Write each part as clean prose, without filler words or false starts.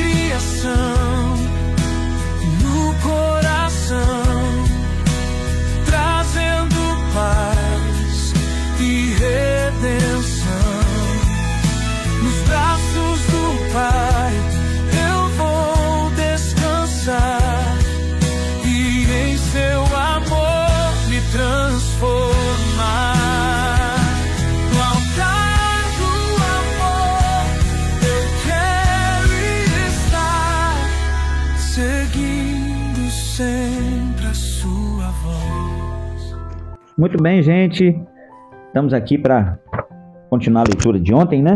criação, no coração, trazendo paz e redenção. Nos braços do Pai eu vou descansar e em seu amor me transformar. No altar do amor eu quero estar, seguindo sempre a sua voz. Muito bem, gente. Estamos aqui para continuar a leitura de ontem, né?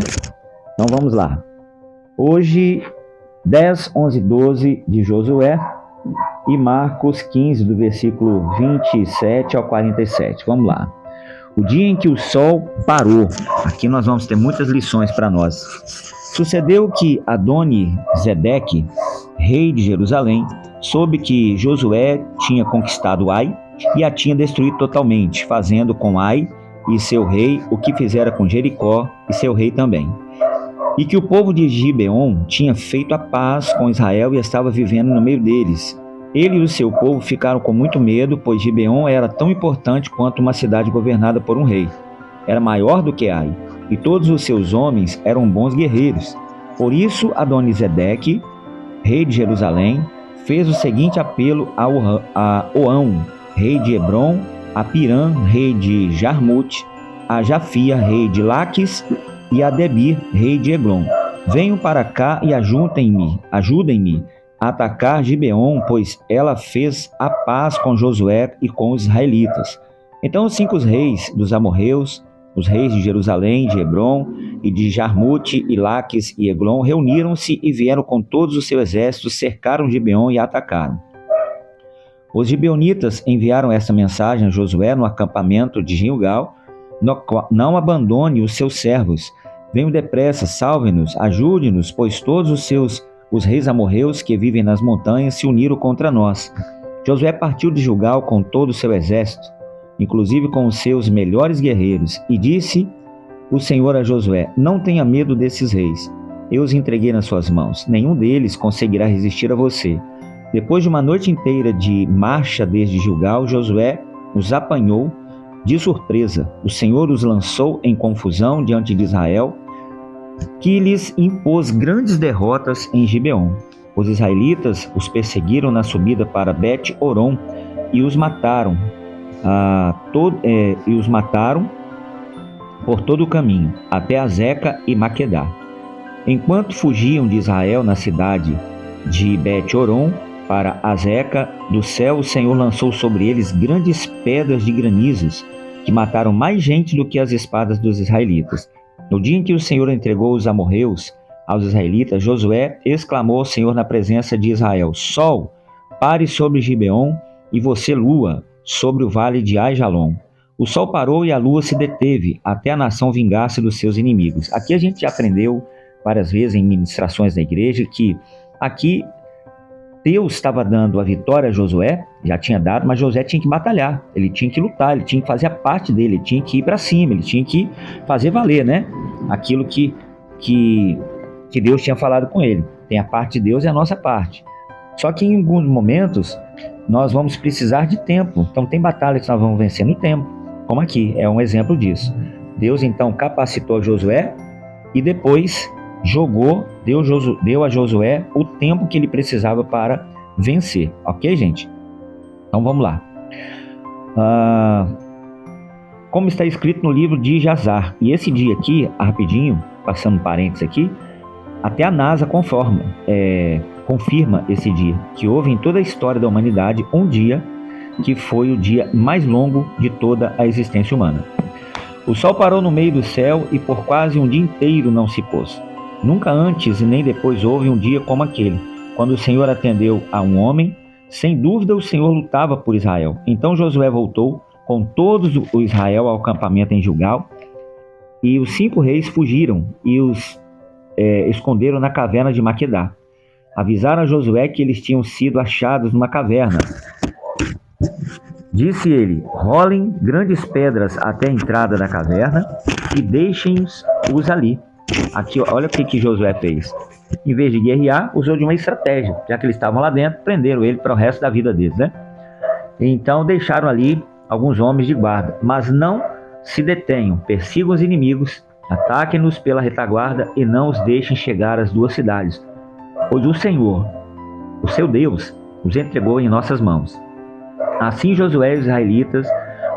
Então vamos lá. Hoje, 10, 11, 12 de Josué e Marcos 15, do versículo 27 ao 47. Vamos lá. O dia em que o sol parou. Aqui nós vamos ter muitas lições para nós. Sucedeu que Adoni-Zedeque, rei de Jerusalém, soube que Josué tinha conquistado Ai e a tinha destruído totalmente, fazendo com Ai e seu rei o que fizera com Jericó e seu rei também. E que o povo de Gibeon tinha feito a paz com Israel e estava vivendo no meio deles. Ele e o seu povo ficaram com muito medo, pois Gibeon era tão importante quanto uma cidade governada por um rei. Era maior do que Ai, e todos os seus homens eram bons guerreiros. Por isso, Adoni-Zedeque, rei de Jerusalém, fez o seguinte apelo a Oão, rei de Hebron, a Pirã, rei de Jarmute, a Jafia, rei de Laques, e a Debir, rei de Eglon. Venham para cá e ajudem-me a atacar Gibeon, pois ela fez a paz com Josué e com os israelitas. Então os 5 reis dos amorreus, os reis de Jerusalém, de Hebron e de Jarmute e Laques e Eglon, reuniram-se e vieram com todos os seus exércitos, cercaram Gibeon e atacaram. Os gibeonitas enviaram essa mensagem a Josué no acampamento de Gilgal: não abandone os seus servos. Venham depressa, salve-nos, ajude-nos, pois todos os reis amorreus que vivem nas montanhas se uniram contra nós. Josué partiu de Gilgal com todo o seu exército, inclusive com os seus melhores guerreiros, e disse o Senhor a Josué: não tenha medo desses reis, eu os entreguei nas suas mãos, nenhum deles conseguirá resistir a você. Depois de uma noite inteira de marcha desde Gilgal, Josué os apanhou de surpresa. O Senhor os lançou em confusão diante de Israel, que lhes impôs grandes derrotas em Gibeon. Os israelitas os perseguiram na subida para Bet-Horon e os mataram, por todo o caminho, até Azeca e Maquedá. Enquanto fugiam de Israel na cidade de Bet-Horon para Azeca, do céu o Senhor lançou sobre eles grandes pedras de granizos, que mataram mais gente do que as espadas dos israelitas. No dia em que o Senhor entregou os amorreus aos israelitas, Josué exclamou ao Senhor na presença de Israel: Sol, pare sobre Gibeon, e você, lua, sobre o vale de Aijalon. O sol parou e a lua se deteve, até a nação vingar-se dos seus inimigos. Aqui a gente já aprendeu várias vezes em ministrações da igreja que aqui Deus estava dando a vitória a Josué, já tinha dado, mas Josué tinha que batalhar, ele tinha que lutar, ele tinha que fazer a parte dele, ele tinha que ir para cima, ele tinha que fazer valer, né? Aquilo que Deus tinha falado com ele. Tem a parte de Deus e a nossa parte. Só que em alguns momentos nós vamos precisar de tempo. Então tem batalha que nós vamos vencer no tempo, como aqui, é um exemplo disso. Deus então capacitou Josué e depois deu a Josué o tempo que ele precisava para vencer, ok, gente? Então vamos lá. Como está escrito no livro de Jazar, e esse dia aqui, rapidinho, passando parênteses aqui, até a NASA confirma esse dia, que houve em toda a história da humanidade um dia que foi o dia mais longo de toda a existência humana. O sol parou no meio do céu e por quase um dia inteiro não se pôs. Nunca antes e nem depois houve um dia como aquele, quando o Senhor atendeu a um homem. Sem dúvida o Senhor lutava por Israel. Então Josué voltou com todos o Israel ao acampamento em Gilgal, e os 5 reis fugiram e os esconderam na caverna de Maquedá. Avisaram a Josué que eles tinham sido achados numa caverna. Disse ele: rolem grandes pedras até a entrada da caverna e deixem-os ali. Aqui, olha o que Josué fez. Em vez de guerrear, usou de uma estratégia. Já que eles estavam lá dentro, prenderam ele para o resto da vida deles, né? Então deixaram ali alguns homens de guarda. Mas não se detenham, persigam os inimigos, ataquem-nos pela retaguarda e não os deixem chegar às duas cidades. Pois o Senhor, o seu Deus, os entregou em nossas mãos. Assim Josué e os israelitas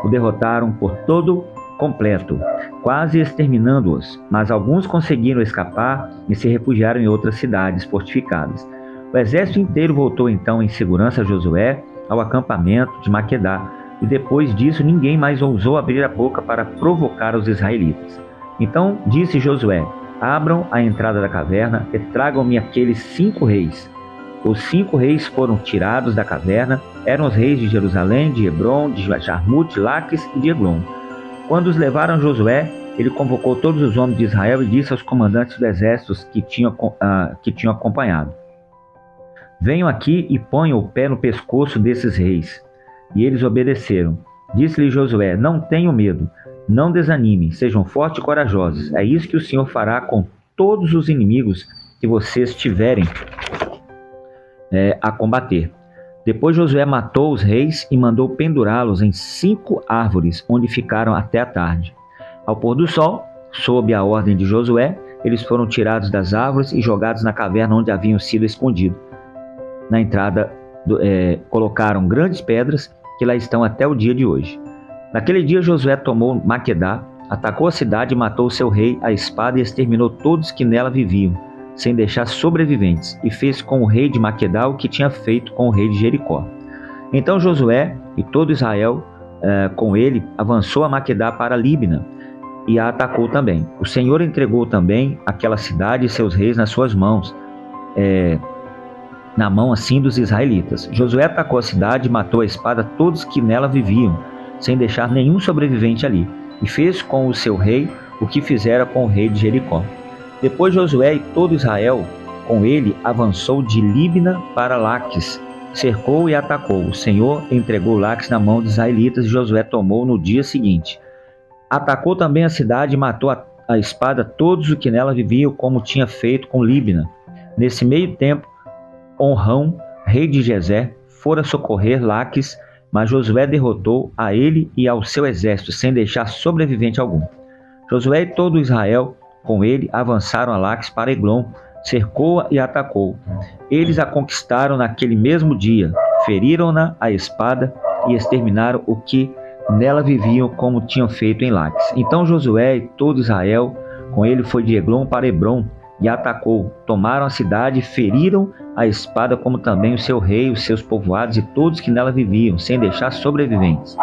o derrotaram por todo completo, quase exterminando-os, mas alguns conseguiram escapar e se refugiaram em outras cidades fortificadas. O exército inteiro voltou então em segurança a Josué ao acampamento de Maquedá, e depois disso ninguém mais ousou abrir a boca para provocar os israelitas. Então disse Josué: abram a entrada da caverna e tragam-me aqueles 5 reis. Os 5 reis foram tirados da caverna, eram os reis de Jerusalém, de Hebron, de Jarmute, Laques e de Eglon. Quando os levaram a Josué, ele convocou todos os homens de Israel e disse aos comandantes dos exércitos que tinham acompanhado: venham aqui e ponham o pé no pescoço desses reis. E eles obedeceram. Disse-lhe Josué: não tenham medo, não desanimem, sejam fortes e corajosos. É isso que o Senhor fará com todos os inimigos que vocês tiverem a combater. Depois Josué matou os reis e mandou pendurá-los em 5 árvores, onde ficaram até a tarde. Ao pôr do sol, sob a ordem de Josué, eles foram tirados das árvores e jogados na caverna onde haviam sido escondidos. Na entrada, colocaram grandes pedras que lá estão até o dia de hoje. Naquele dia Josué tomou Maquedá, atacou a cidade e matou seu rei à espada e exterminou todos que nela viviam, sem deixar sobreviventes, e fez com o rei de Maquedá o que tinha feito com o rei de Jericó. Então Josué e todo Israel com ele avançou a Maquedá para Líbina e a atacou também. O Senhor entregou também aquela cidade e seus reis nas suas mãos, na mão assim dos israelitas. Josué atacou a cidade e matou à espada todos que nela viviam, sem deixar nenhum sobrevivente ali, e fez com o seu rei o que fizera com o rei de Jericó. Depois Josué e todo Israel com ele avançou de Líbina para Laques, cercou e atacou. O Senhor entregou Laques na mão dos israelitas e Josué tomou no dia seguinte. Atacou também a cidade e matou a espada todos os que nela viviam, como tinha feito com Líbina. Nesse meio tempo, Onrão, rei de Gezer, fora socorrer Laques, mas Josué derrotou a ele e ao seu exército, sem deixar sobrevivente algum. Josué e todo Israel com ele avançaram a Laques para Eglon, cercou-a e atacou. Eles a conquistaram naquele mesmo dia, feriram-na à espada e exterminaram o que nela viviam, como tinham feito em Laques. Então Josué e todo Israel com ele foi de Eglon para Hebron e atacou. Tomaram a cidade e feriram a espada, como também o seu rei, os seus povoados e todos que nela viviam, sem deixar sobreviventes.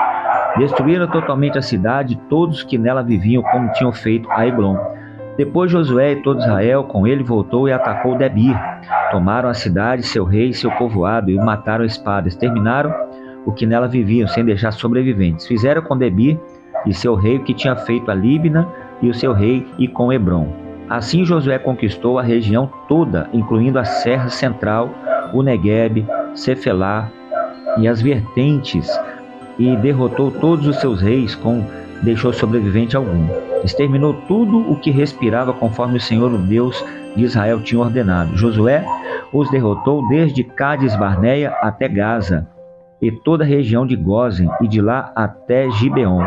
Destruíram totalmente a cidade e todos que nela viviam, como tinham feito a Eglon. Depois Josué e todo Israel com ele voltou e atacou Debir. Tomaram a cidade, seu rei e seu povoado, e o mataram a espada. Exterminaram o que nela viviam, sem deixar sobreviventes. Fizeram com Debir e seu rei o que tinha feito a Líbina e o seu rei e com Hebron. Assim Josué conquistou a região toda, incluindo a Serra Central, o Neguebe, Cefelá e as vertentes, e derrotou todos os seus reis, deixou sobrevivente algum. Exterminou tudo o que respirava, conforme o Senhor, o Deus de Israel, tinha ordenado. Josué os derrotou desde Cádiz Barneia até Gaza, e toda a região de Gósen, e de lá até Gibeon.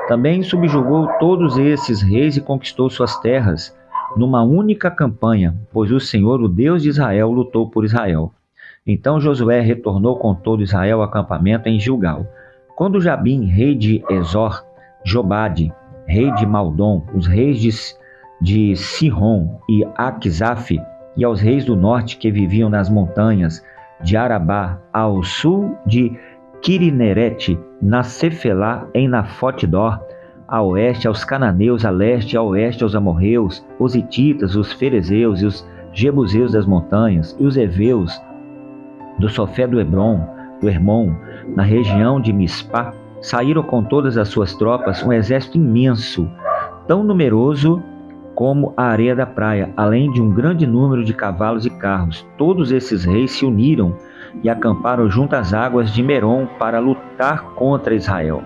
Também subjugou todos esses reis e conquistou suas terras numa única campanha, pois o Senhor, o Deus de Israel, lutou por Israel. Então Josué retornou com todo Israel ao acampamento em Gilgal. Quando Jabim, rei de Ezor, Jobade, rei de Maldom, os reis de Sihon e Aquisaf, e aos reis do norte que viviam nas montanhas de Arabá, ao sul de Quirinerete, na Cefelá, em Nafote-dor, a oeste aos cananeus, a leste e a oeste aos amorreus, os hititas, os ferezeus e os jebuseus das montanhas, e os heveus do Sofé do Hermon, na região de Mispá, saíram com todas as suas tropas, um exército imenso, tão numeroso como a areia da praia, além de um grande número de cavalos e carros. Todos esses reis se uniram e acamparam junto às águas de Merom para lutar contra Israel.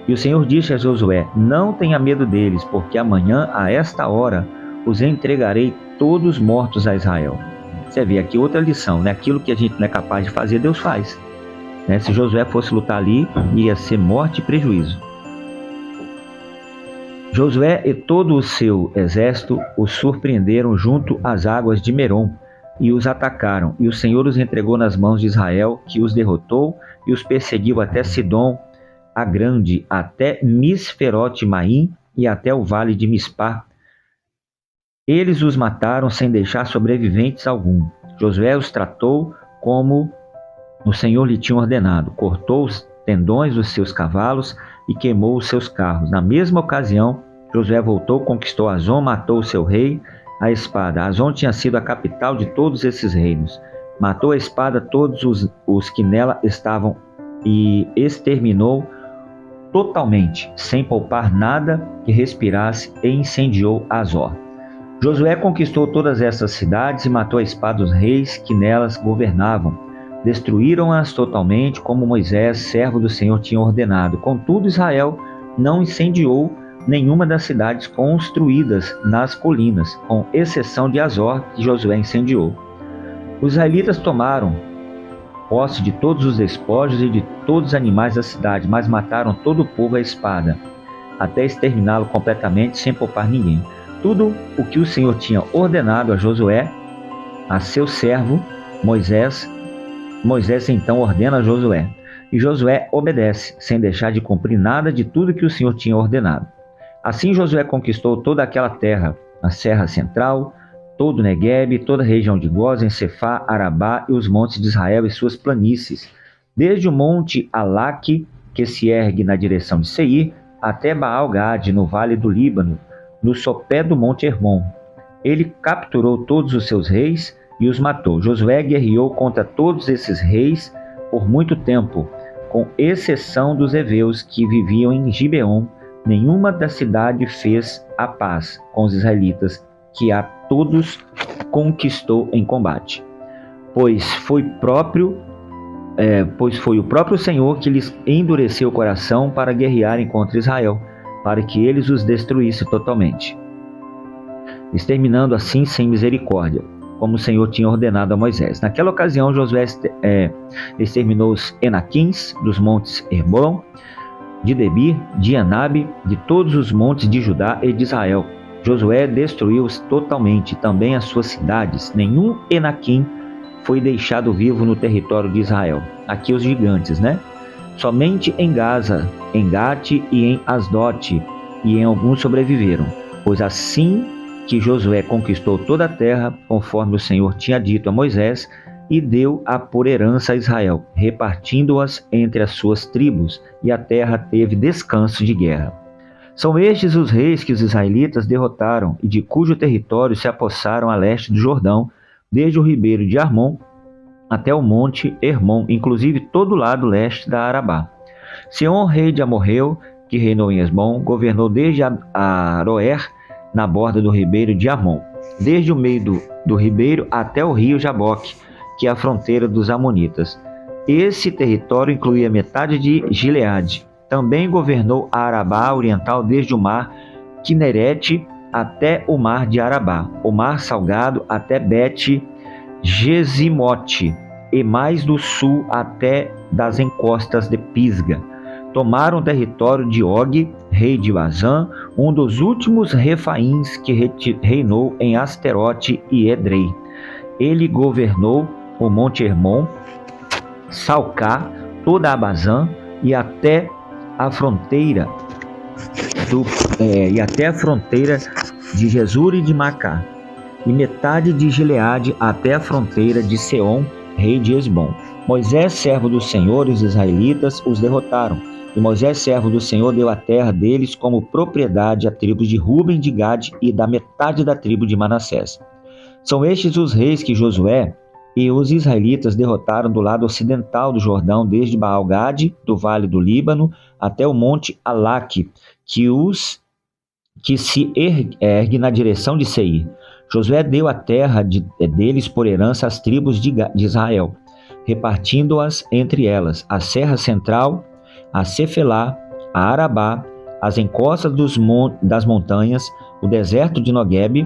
E o Senhor disse a Josué: não tenha medo deles, porque amanhã, a esta hora, os entregarei todos mortos a Israel. Você vê aqui outra lição, né? Aquilo que a gente não é capaz de fazer, Deus faz. Né? Se Josué fosse lutar ali, ia ser morte e prejuízo. Josué e todo o seu exército os surpreenderam junto às águas de Merom e os atacaram. E o Senhor os entregou nas mãos de Israel, que os derrotou e os perseguiu até Sidom a Grande, até Misferote-Maim e até o vale de Mispá. Eles os mataram sem deixar sobreviventes algum. Josué os tratou como o Senhor lhe tinha ordenado. Cortou os tendões dos seus cavalos e queimou os seus carros. Na mesma ocasião, Josué voltou, conquistou Azon, matou o seu rei, a espada. Azon tinha sido a capital de todos esses reinos. Matou a espada todos os que nela estavam e exterminou totalmente, sem poupar nada que respirasse, e incendiou Azor. Josué conquistou todas essas cidades e matou a espada os reis que nelas governavam. Destruíram-as totalmente, como Moisés, servo do Senhor, tinha ordenado. Contudo, Israel não incendiou nenhuma das cidades construídas nas colinas, com exceção de Azor, que Josué incendiou. Os israelitas tomaram posse de todos os despojos e de todos os animais da cidade, mas mataram todo o povo à espada, até exterminá-lo completamente, sem poupar ninguém. Tudo o que o Senhor tinha ordenado a Josué, a seu servo Moisés então ordena a Josué, e Josué obedece, sem deixar de cumprir nada de tudo que o Senhor tinha ordenado. Assim Josué conquistou toda aquela terra, a Serra Central, todo o Neguebe, toda a região de Gósen, Cefá, Arabá e os montes de Israel e suas planícies, desde o monte Alaque, que se ergue na direção de Seir, até Baal-Gade, no vale do Líbano, no sopé do monte Hermon. Ele capturou todos os seus reis e os matou. Josué guerreou contra todos esses reis por muito tempo, com exceção dos heveus que viviam em Gibeon. Nenhuma da cidade fez a paz com os israelitas, que a todos conquistou em combate. Pois foi o próprio Senhor que lhes endureceu o coração para guerrearem contra Israel, para que eles os destruísse totalmente, exterminando assim sem misericórdia, como o Senhor tinha ordenado a Moisés. Naquela ocasião, Josué exterminou os Enaquins dos montes Hermon, de Debir, de Anabe, de todos os montes de Judá e de Israel. Josué destruiu-os totalmente, também as suas cidades. Nenhum Enaquim foi deixado vivo no território de Israel. Aqui os gigantes, né? Somente em Gaza, em Gate e em Asdote, e em alguns sobreviveram. Pois assim que Josué conquistou toda a terra, conforme o Senhor tinha dito a Moisés, e deu-a por herança a Israel, repartindo-as entre as suas tribos, e a terra teve descanso de guerra. São estes os reis que os israelitas derrotaram e de cujo território se apossaram a leste do Jordão, desde o ribeiro de Armon até o monte Hermon, inclusive todo o lado leste da Arabá. Seom, rei de Amorreu, que reinou em Esbom, governou desde Aroer, na borda do ribeiro de Armon, desde o meio do ribeiro até o rio Jaboque, que é a fronteira dos Amonitas. Esse território incluía metade de Gileade. Também governou a Arabá oriental desde o mar Quinerete até o mar de Arabá, o mar salgado até Bet-Gesimote, e mais do sul até das encostas de Pisga. Tomaram o território de Og, rei de Bazã, um dos últimos refaíns que reinou em Asterote e Edrei. Ele governou o monte Hermon, Salcá, toda a Bazã e até a fronteira de Jesur e de Macá, e metade de Gileade até a fronteira de Seom, rei de Esbom. Moisés, servo do Senhor, e os israelitas os derrotaram, e Moisés, servo do Senhor, deu a terra deles como propriedade à tribo de Ruben, de Gade e da metade da tribo de Manassés. São estes os reis que Josué e os israelitas derrotaram do lado ocidental do Jordão, desde Baal-Gade, do vale do Líbano, até o monte Alaque, que se ergue na direção de Seir. Josué deu a terra deles por herança às tribos de Israel, repartindo-as entre elas: a Serra Central, a Cefelá, a Arabá, as encostas das montanhas, o deserto de Neguebe,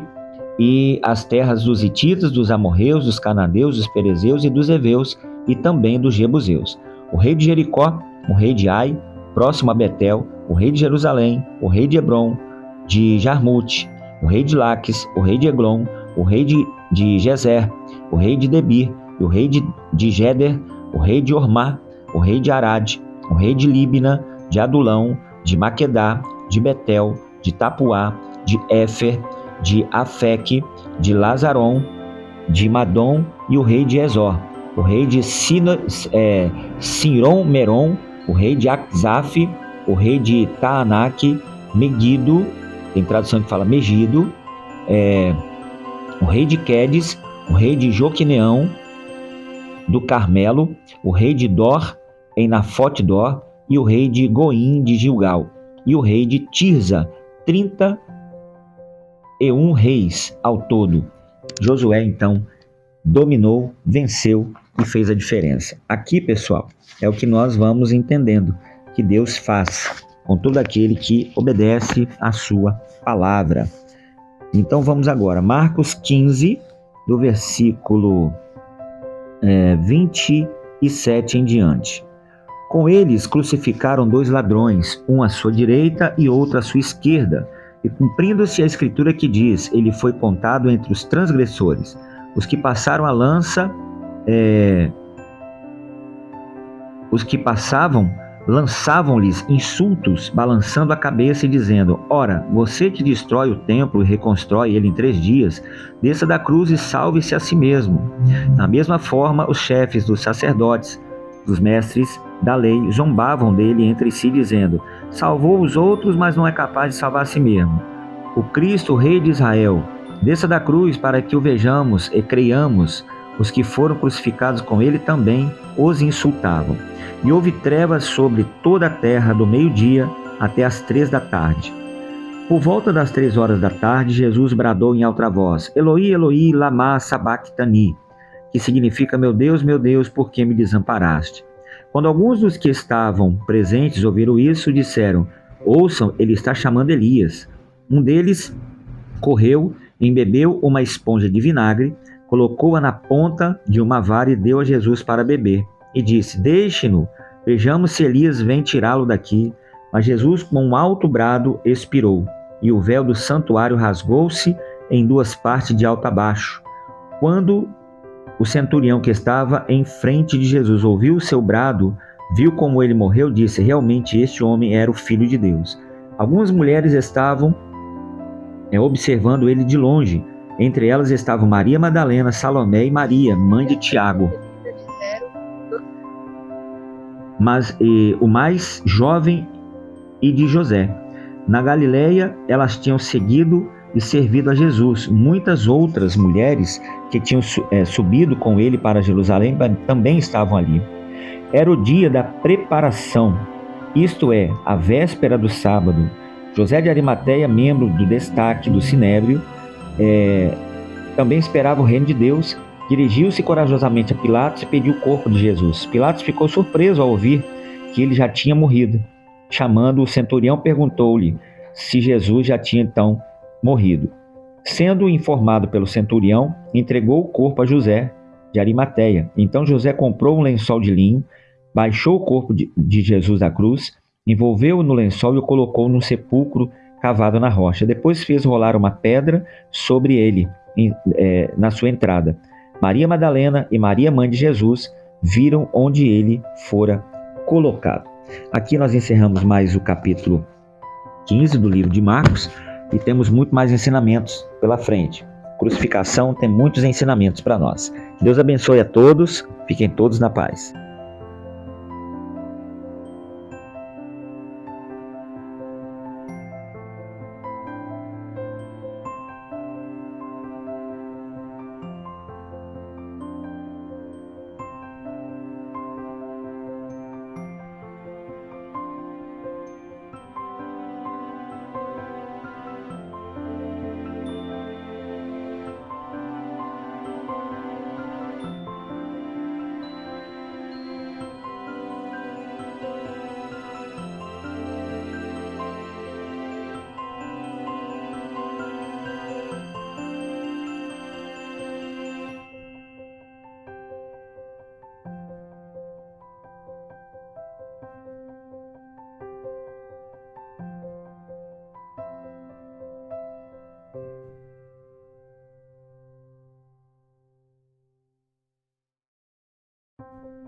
e as terras dos hititas, dos amorreus, dos cananeus, dos perezeus e dos heveus, e também dos jebuseus. O rei de Jericó, o rei de Ai, próximo a Betel, o rei de Jerusalém, o rei de Hebron, de Jarmute, o rei de Laques, o rei de Eglon, o rei de Gezer, o rei de Debir, o rei de Geder, o rei de Ormá, o rei de Arad, o rei de Líbina, de Adulão, de Maquedá, de Betel, de Tapuá, de Éfer, de Afeque, de Lazaron, de Madom, e o rei de Ezor, o rei de Sinron Meron, o rei de Akzaf, o rei de Taanac, Megido, tem tradução que fala Megido, o rei de Quedes, o rei de Joquineão, do Carmelo, o rei de Dor, em Nafote-Dor, e o rei de Goim, de Gilgal, e o rei de Tirza, 31 reis ao todo. Josué, então, dominou, venceu e fez a diferença. Aqui, pessoal, é o que nós vamos entendendo, que Deus faz com todo aquele que obedece à sua palavra. Então vamos agora, Marcos 15, do versículo 27 em diante. Com eles crucificaram 2 ladrões, um à sua direita e outro à sua esquerda. E cumprindo-se a escritura que diz, ele foi contado entre os transgressores. Os que passaram a lança, os que passavam, lançavam-lhes insultos, balançando a cabeça e dizendo: Ora, você que destrói o templo e reconstrói ele em 3 dias, desça da cruz e salve-se a si mesmo. Da mesma forma, os chefes dos sacerdotes, dos mestres da lei, zombavam dele entre si, dizendo: Salvou os outros, mas não é capaz de salvar a si mesmo. O Cristo, o Rei de Israel, desça da cruz para que o vejamos e creiamos. Os que foram crucificados com ele também os insultavam. E houve trevas sobre toda a terra do meio-dia até as 3 da tarde. Por volta das 3 horas da tarde, Jesus bradou em alta voz: Eloi, Eloi, lama sabachthani, que significa: meu Deus, por que me desamparaste? Quando alguns dos que estavam presentes ouviram isso, disseram: ouçam, ele está chamando Elias. Um deles correu, embebeu uma esponja de vinagre, colocou-a na ponta de uma vara e deu a Jesus para beber. E disse: deixe-no, vejamos se Elias vem tirá-lo daqui. Mas Jesus, com um alto brado, expirou, e o véu do santuário rasgou-se em 2 partes de alto a baixo. Quando o centurião que estava em frente de Jesus ouviu o seu brado, viu como ele morreu, disse: realmente este homem era o Filho de Deus. Algumas mulheres estavam observando ele de longe. Entre elas estavam Maria Madalena, Salomé e Maria, mãe de Tiago, o mais jovem, e de José. Na Galileia, elas tinham seguido e servido a Jesus. Muitas outras mulheres que tinham subido com ele para Jerusalém também estavam ali. Era o dia da preparação, isto é, a véspera do sábado. José de Arimateia, membro do destaque do Sinédrio, também esperava o reino de Deus. Dirigiu-se corajosamente a Pilatos e pediu o corpo de Jesus. Pilatos ficou surpreso ao ouvir que ele já tinha morrido. Chamando o centurião, perguntou-lhe se Jesus já tinha então morrido. Sendo informado pelo centurião, entregou o corpo a José de Arimateia. Então José comprou um lençol de linho, baixou o corpo de Jesus da cruz, envolveu-o no lençol e o colocou num sepulcro cavado na rocha. Depois fez rolar uma pedra sobre ele, na sua entrada. Maria Madalena e Maria, mãe de Jesus, viram onde ele fora colocado. Aqui nós encerramos mais o capítulo 15 do livro de Marcos e temos muito mais ensinamentos pela frente. Crucificação tem muitos ensinamentos para nós. Deus abençoe a todos, fiquem todos na paz. Música